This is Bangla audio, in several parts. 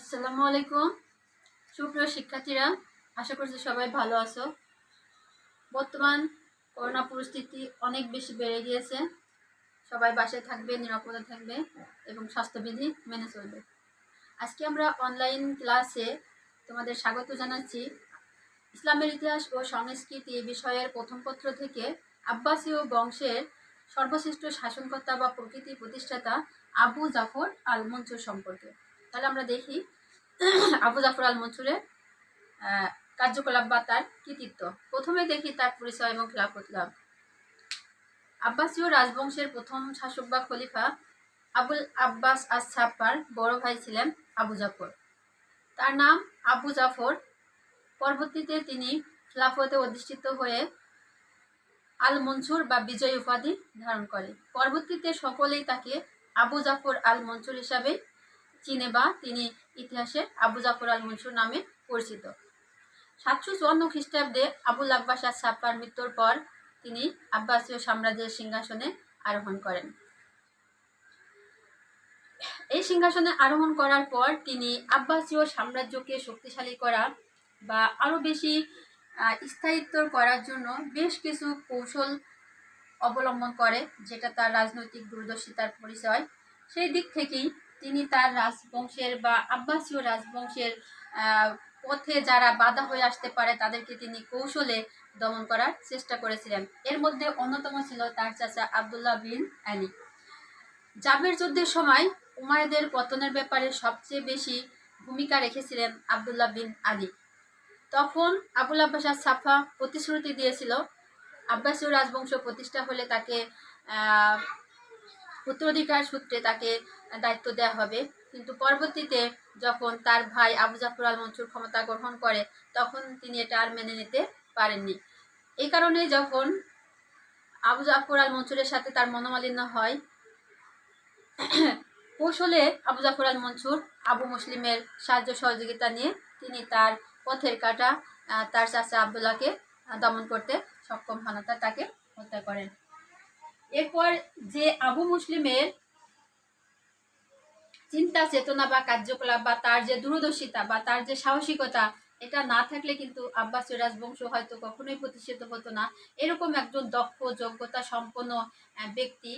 আসসালামু আলাইকুম সুপ্রিয় শিক্ষার্থীরা, আশা করছি সবাই ভালো আছো। বর্তমান করোনা পরিস্থিতি অনেক বেশি বেড়ে গিয়েছে। সবাই বাসায় থাকবে, নিরাপদে থাকবে এবং স্বাস্থ্যবিধি মেনে চলবে। আজকে আমরা অনলাইন ক্লাসে তোমাদের স্বাগত জানাচ্ছি। ইসলামের ইতিহাস ও সংস্কৃতি বিষয়ের প্রথম পত্র থেকে আব্বাসীয় বংশের সর্বশ্রেষ্ঠ শাসনকর্তা বা প্রকৃতি প্রতিষ্ঠাতা আবু জাফর আল মনসুর সম্পর্কে। তাহলে আমরা দেখি আবু জাফর আল মনসুরের কার্যকলাপ বা তার কৃতিত্ব। প্রথমে দেখি তার পরিচয় এবং খিলাফত লাভ। আব্বাসীয় রাজবংশের প্রথম শাসক বা খলিফা আবুল আব্বাস আস-সাফার বড় ভাই ছিলেন আবু জাফর। তার নাম আবু জাফর। পরবর্তীতে তিনি খিলাফতে অধিষ্ঠিত হয়ে আল মনসুর বা বিজয় উপাধি ধারণ করে। পরবর্তীতে সকলেই তাকে আবু জাফর আল মনসুর হিসাবে চিনে বা তিনি ইতিহাসে আবু জাফর আল মনসুর নামে পরিচিত। 754 খ্রিস্টাব্দে আবুল আব্বাস আস-সাফার মৃত্যুর পর তিনি আব্বাসীয় সাম্রাজ্যের সিংহাসনে আরোহণ করেন। এই সিংহাসনে আরোহণ করার পর তিনি আব্বাসীয় সাম্রাজ্যকে শক্তিশালী করা বা আরও বেশি স্থায়িত্ব করার জন্য বেশ কিছু কৌশল অবলম্বন করে, যেটা তার রাজনৈতিক দূরদর্শিতার পরিচয়। সেই দিক থেকেই তিনি তার রাজবংশের বা আব্বাসীয় রাজবংশের পথে যারা বাধা হয়ে আসতে পারে তাদেরকে তিনি কৌশলে দমন করার চেষ্টা করেছিলেন। এর মধ্যে অন্যতম ছিল তার চাচা আবদুল্লাহ বিন আলী। জাবের যুদ্ধের সময় উমাইয়াদের পতনের ব্যাপারে সবচেয়ে বেশি ভূমিকা রেখেছিলেন আবদুল্লাহ বিন আলী। তখন আবুল আব্বাস আস-সাফা প্রতিশ্রুতি দিয়েছিল আব্বাসীয় রাজবংশ প্রতিষ্ঠা হলে তাকে উত্তরাধিকার সূত্রে তাকে দায়িত্ব দেওয়া হবে। কিন্তু পরবর্তীতে যখন তার ভাই আবু জাফর আল মনসুর ক্ষমতা গ্রহণ করে তখন তিনি এটা আর মেনে নিতে পারেননি। এই কারণে যখন আবু জাফর আল মনসুরের সাথে তার মনোমালিন্য হয়, কৌশলে আবু জাফর আল মনসুর আবু মুসলিমের সাহায্য সহযোগিতা নিয়ে তিনি তার পথের কাঁটা তার চাচা আবদুল্লাহকে দমন করতে সক্ষম হন, তাকে হত্যা করেন। এরপর যে আবু মুসলিমের চিন্তা চেতনা বা কার্যকলাপ বা তার যে দূরদর্শিতা বা তার যে সাহসিকতা, এটা না থাকলে কিন্তু আব্বাসীয় রাজবংশ হয়তো কখনোই প্রতিষ্ঠিত হতো না। এরকম একজন দক্ষ যোগ্যতা সম্পন্ন ব্যক্তি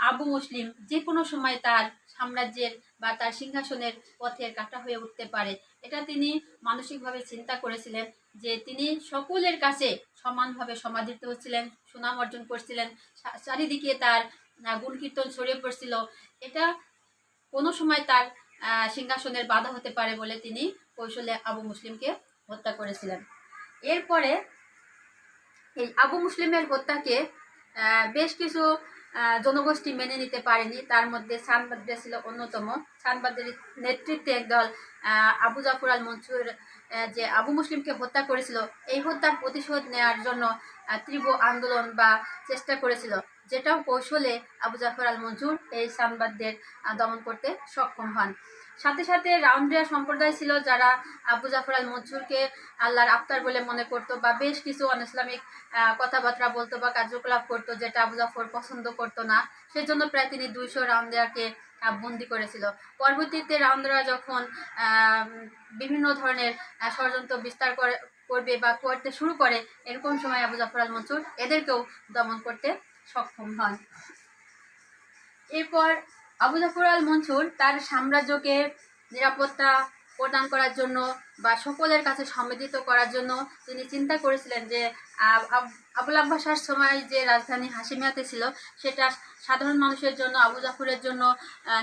আবু মুসলিম যে কোনো সময় তার সাম্রাজ্যের বা তার সিংহাসনের পথের কাঁটা হয়ে উঠতে পারে। এটা তিনি মানসিকভাবে চিন্তা করেছিলেন যে তিনি সকলের কাছে সমানভাবে সমাদৃত হচ্ছিলেন, সুনাম অর্জন করছিলেন, চারিদিকে তার গুণকীর্তন ছড়িয়ে পড়ছিল। এটা কোনো সময় তার সিংহাসনের বাধা হতে পারে বলে তিনি কৌশলে আবু মুসলিমকে হত্যা করেছিলেন। এরপরে এই আবু মুসলিমের হত্যাকে বেশ কিছু জনগোষ্ঠী মেনে নিতে পারেনি। তার মধ্যে সানবাদরা ছিল অন্যতম। সানবাদের নেতৃত্বে একদল আবু জাফর আল মনসুর যে আবু মুসলিমকে হত্যা করেছিল, এই হত্যার প্রতিশোধ নেওয়ার জন্য তীব্র আন্দোলন বা চেষ্টা করেছিল, যেটাও কৌশলে আবু জাফর আল মনসুর এই সানবাদদের দমন করতে সক্ষম হন। সাথে সাথে রাউন্ডিয়া সম্প্রদায় ছিল যারা আবু জাফর আল মনসুরকে আল্লাহর আফতার বলে মনে করতো বা বেশ কিছু অনইসলামিক কথাবার্তা বলতো বা কার্যকলাপ করতো, যেটা আবু জাফর পছন্দ করতো না। সেজন্য প্রায় তিনি 200 রাউন্ডিয়াকে বন্দি করেছিল। পরবর্তীতে রাউন্ডরা যখন বিভিন্ন ধরনের ষড়যন্ত্র বিস্তার করবে বা করতে শুরু করে, এরকম সময় আবু জাফর আল মনসুর এদেরকেও দমন করতে সক্ষম হন। এরপর আবু জাফর আল মনসুর তার সাম্রাজ্যকে নিরাপত্তা প্রদান করার জন্য বা সকলের কাছে সম্মিলিত করার জন্য তিনি চিন্তা করেছিলেন যে আবুল আব্বাসের সময় যে রাজধানী হাসিমিয়াতে ছিল সেটা সাধারণ মানুষের জন্য, আবু জাফরের জন্য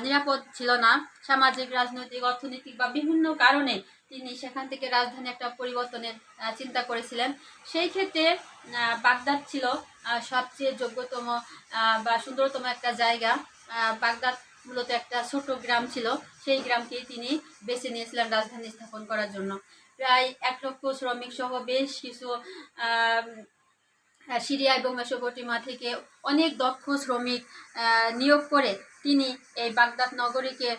নিরাপদ ছিল না। সামাজিক, রাজনৈতিক, অর্থনৈতিক বা বিভিন্ন কারণে তিনি সেখান থেকে রাজধানী একটা পরিবর্তনের চিন্তা করেছিলেন। সেই ক্ষেত্রে বাগদাদ ছিল সবচেয়ে যোগ্যতম বা সুন্দরতম একটা জায়গা। বাগদাদ মূলত একটা ছোট গ্রাম ছিল, সেই গ্রামকেই তিনি বেছে নিয়েছিলেন রাজধানী স্থাপন করার জন্য। প্রায় 1 লক্ষ শ্রমিক সহ বেশ কিছু সিরিয়া এবং মেসোপটেমিয়া থেকে অনেক দক্ষ শ্রমিক নিয়োগ করে তিনি এই বাগদাদ নগরীকে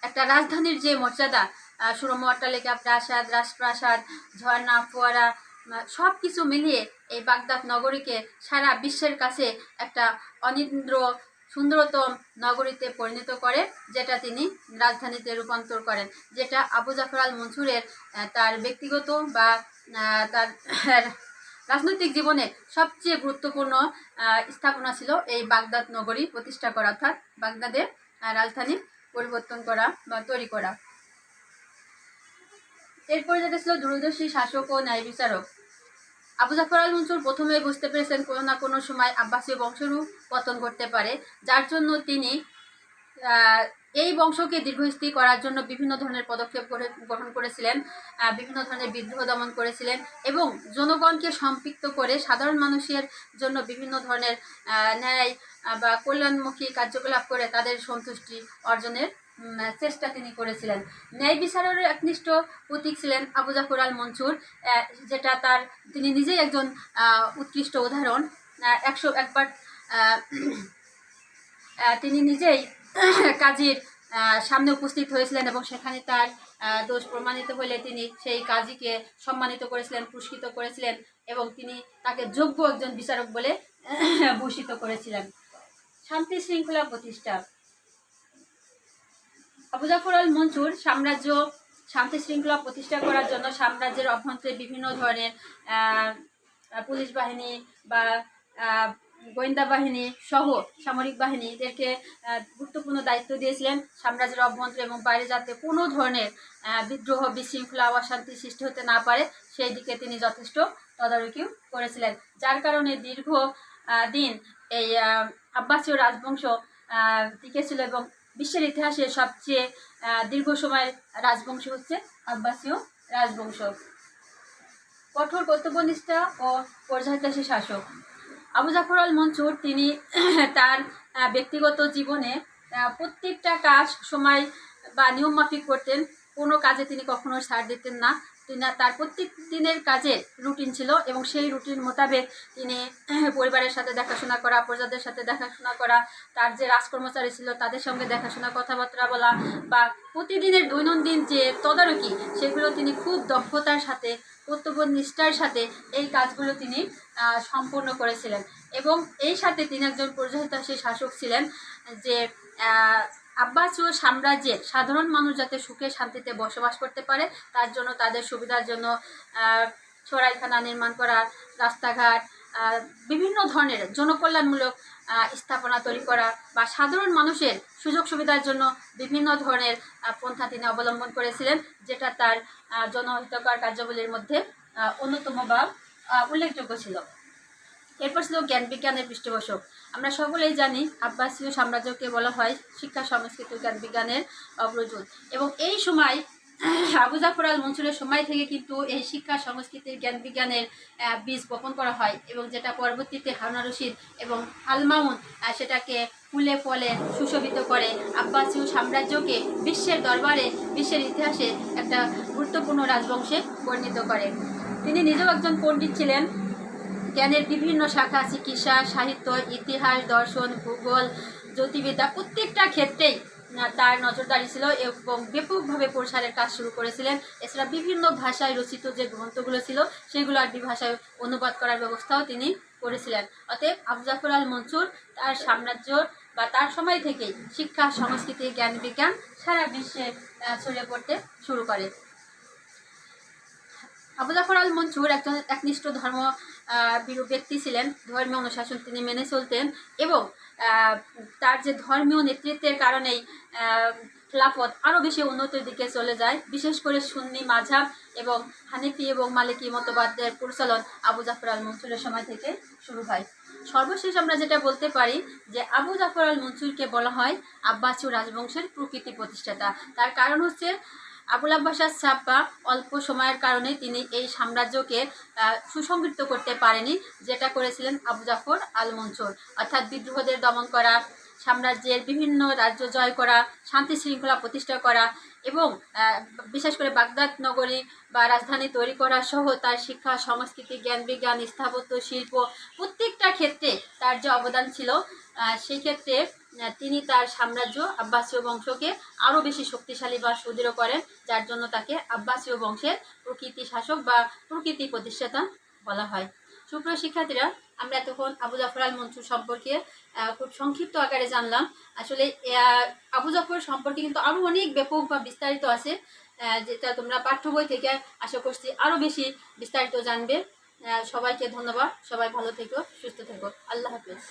একটা রাজধানীর যে মর্যাদা, সুরম্য অট্টালিকা, প্রাসাদ, রাজপ্রাসাদ, ঝর্ণা, ফোয়ারা সব কিছু মিলিয়ে এই বাগদাদ নগরীকে সারা বিশ্বের কাছে একটা অনিন্দ্য সুন্দরতম নগরীতে পরিণত করে, যেটা তিনি রাজধানীতে রূপান্তর করেন, যেটা আবু জাফর আল মনসুরের তার ব্যক্তিগত বা তার রাজনৈতিক জীবনে সবচেয়ে গুরুত্বপূর্ণ স্থাপনা ছিল এই বাগদাদ নগরী প্রতিষ্ঠা করা, অর্থাৎ বাগদাদের রাজধানী পরিবর্তন করা বা তৈরি করা। এরপরে যেটা ছিল দূরদর্শী শাসক ও ন্যায় বিচারক। আবু জাফর আল মনসুর প্রথমে বুঝতে পেরেছেন কোনো না কোনো সময় আব্বাসীয় বংশেরও পতন ঘটতে পারে, যার জন্য তিনি এই বংশকে দীর্ঘস্থায়ী করার জন্য বিভিন্ন ধরনের পদক্ষেপ গ্রহণ করেছিলেন, বিভিন্ন ধরনের বিদ্রোহ দমন করেছিলেন এবং জনগণকে সম্পৃক্ত করে সাধারণ মানুষের জন্য বিভিন্ন ধরনের ন্যায় বা কল্যাণমুখী কার্যকলাপ করে তাদের সন্তুষ্টি অর্জনের চেষ্টা তিনি করেছিলেন। ন্যায় বিচারের একনিষ্ঠ প্রতীক ছিলেন আবু জাফর আল মনসুর, যেটা তিনি নিজেই একজন উৎকৃষ্ট উদাহরণ। 101বার তিনি নিজেই কাজীর সামনে উপস্থিত হয়েছিলেন এবং সেখানে তার দোষ প্রমাণিত হলে তিনি সেই কাজীকে সম্মানিত করেছিলেন, পুরস্কৃত করেছিলেন এবং তিনি তাকে যোগ্য একজন বিচারক বলে ভূষিত করেছিলেন। শান্তি শৃঙ্খলা প্রতিষ্ঠা। আবু জাফর আল মনসুর সাম্রাজ্য শান্তি শৃঙ্খলা প্রতিষ্ঠা করার জন্য সাম্রাজ্যের অভ্যন্তরে বিভিন্ন ধরনের পুলিশ বাহিনী বা গোয়েন্দা বাহিনী সহ সামরিক বাহিনীদেরকে গুরুত্বপূর্ণ দায়িত্ব দিয়েছিলেন সাম্রাজ্যের অভ্যন্তরে এবং বাইরে যাতে কোনো ধরনের বিদ্রোহ বিশৃঙ্খলা অশান্তি সৃষ্টি হতে না পারে সেই দিকে তিনি যথেষ্ট তদারকিও করেছিলেন, যার কারণে দীর্ঘ দিন এই আব্বাসীয় রাজবংশ টিকেছিল এবং বিশ্বের ইতিহাসে সবচেয়ে দীর্ঘ সময়ের রাজবংশ হচ্ছে আব্বাসীয় রাজবংশ। কঠোর কর্তব্যনিষ্ঠা ও পর্যায়তাসী শাসক। আবু জাফর আল মনসুর তিনি তার ব্যক্তিগত জীবনে প্রত্যেকটা কাজ সময় বা নিয়মমাফিক করতেন, কোনো কাজে তিনি কখনো ছাড় দিতেন না। তার প্রত্যেক দিনের কাজের রুটিন ছিল এবং সেই রুটিন মোতাবেক তিনি পরিবারের সাথে দেখাশোনা করা, প্রজাদের সাথে দেখাশোনা করা, তার যে রাজকর্মচারী ছিল তাদের সঙ্গে দেখাশোনা কথাবার্তা বলা বা প্রতিদিনের দৈনন্দিন যে তদারকি সেগুলো তিনি খুব দক্ষতার সাথে কর্তব্যনিষ্ঠার সাথে এই কাজগুলো তিনি সম্পূর্ণ করেছিলেন এবং এই সাথে তিনি একজন পর্যায়তাসী শাসক ছিলেন, যে আব্বাসীয় সাম্রাজ্যের সাধারণ মানুষ যাতে সুখে শান্তিতে বসবাস করতে পারে তার জন্য তাদের সুবিধার জন্য সরাইখানা নির্মাণ করা, রাস্তাঘাট, বিভিন্ন ধরনের জনকল্যাণমূলক স্থাপনা তৈরি করা বা সাধারণ মানুষের সুযোগ সুবিধার জন্য বিভিন্ন ধরনের পন্থা তিনি অবলম্বন করেছিলেন, যেটা তার জনহিতকর কার্যাবলীর মধ্যে অন্যতম বা উল্লেখযোগ্য ছিল। এরপর ছিল জ্ঞান বিজ্ঞানের পৃষ্ঠপোষক। আমরা সকলেই জানি আব্বাসীয় সাম্রাজ্যকে বলা হয় শিক্ষা সংস্কৃতি জ্ঞান বিজ্ঞানের অগ্রদূত এবং এই সময় আবু জাফর আল মনসুরের সময় থেকে কিন্তু এই শিক্ষা সংস্কৃতির জ্ঞান বিজ্ঞানের বীজ বপন করা হয় এবং যেটা পরবর্তীতে হারুন আর রশিদ এবং আল মামুন সেটাকে ফুলে ফলে সুশোভিত করে আব্বাসীয় সাম্রাজ্যকে বিশ্বের দরবারে বিশ্বের ইতিহাসে একটা গুরুত্বপূর্ণ রাজবংশে পরিণত করে। তিনি নিজেও একজন পণ্ডিত ছিলেন, জ্ঞানের বিভিন্ন শাখা চিকিৎসা, সাহিত্য, ইতিহাস, দর্শন, ভূগোল, জ্যোতির্বিদ্যা প্রত্যেকটা ক্ষেত্রেই তার নজরদারি ছিল এবং ব্যাপকভাবে প্রসারের কাজ শুরু করেছিলেন। এছাড়া বিভিন্ন ভাষায় রচিত যে গ্রন্থগুলো ছিল সেগুলো আরবি ভাষায় অনুবাদ করার ব্যবস্থাও তিনি করেছিলেন। অতএব আবু জাফর আল মনসুর তার সাম্রাজ্য বা তার সময় থেকেই শিক্ষা সংস্কৃতি জ্ঞান বিজ্ঞান সারা বিশ্বে ছড়িয়ে পড়তে শুরু করে। আবু জাফর আল মনসুর একজন একনিষ্ঠ ধর্ম বিরূপ ব্যক্তি ছিলেন, ধর্মীয় অনুশাসন তিনি মেনে চলতেন এবং তার যে ধর্মীয় নেতৃত্বের কারণেই খেলাফত আরও বেশি উন্নতির দিকে চলে যায়। বিশেষ করে সুন্নি মাযহাব এবং হানিফি এবং মালিকি মতবাদের প্রচলন আবু জাফর আল মনসুরের সময় থেকে শুরু হয়। সর্বশেষ আমরা যেটা বলতে পারি যে আবু জাফর আল মনসুরকে বলা হয় আব্বাসীয় রাজবংশের প্রকৃতি প্রতিষ্ঠাতা। তার কারণ হচ্ছে আবুল আব্বাস আস-সাব্বা অল্প সময়ের কারণে তিনি এই সাম্রাজ্যকে সুসংগঠিত করতে পারেনি, যেটা করেছিলেন আবু জাফর আল মনসুর, অর্থাৎ বিদ্রোহদের দমন করা, সাম্রাজ্যের বিভিন্ন রাজ্য জয় করা, শান্তি শৃঙ্খলা প্রতিষ্ঠা করা এবং বিশেষ করে বাগদাদ নগরী বা রাজধানী তৈরি করা সহ তার শিক্ষা সংস্কৃতি জ্ঞান বিজ্ঞান স্থাপত্য শিল্প প্রত্যেকটা ক্ষেত্রে তার যে অবদান ছিল সেই ক্ষেত্রে তিনি তার সাম্রাজ্য আব্বাসীয় বংশকে আরও বেশি শক্তিশালী বা সুদৃঢ় করেন, যার জন্য তাকে আব্বাসীয় বংশের প্রকৃতি শাসক বা প্রকৃতি প্রতিষ্ঠাতা বলা হয়। সুপ্রিয় শিক্ষার্থীরা, আমরা এতক্ষণ আবু জাফর আল মনসুর সম্পর্কে খুব সংক্ষিপ্ত আকারে জানলাম। আসলে আবু জাফর সম্পর্কে কিন্তু আরও অনেক ব্যাপক বা বিস্তারিত আছে, যেটা তোমরা পাঠ্য বই থেকে আশা করছি আরও বেশি বিস্তারিত জানবে। সবাইকে ধন্যবাদ, সবাই ভালো থেকো, সুস্থ থেকো, আল্লাহ হাফেজ।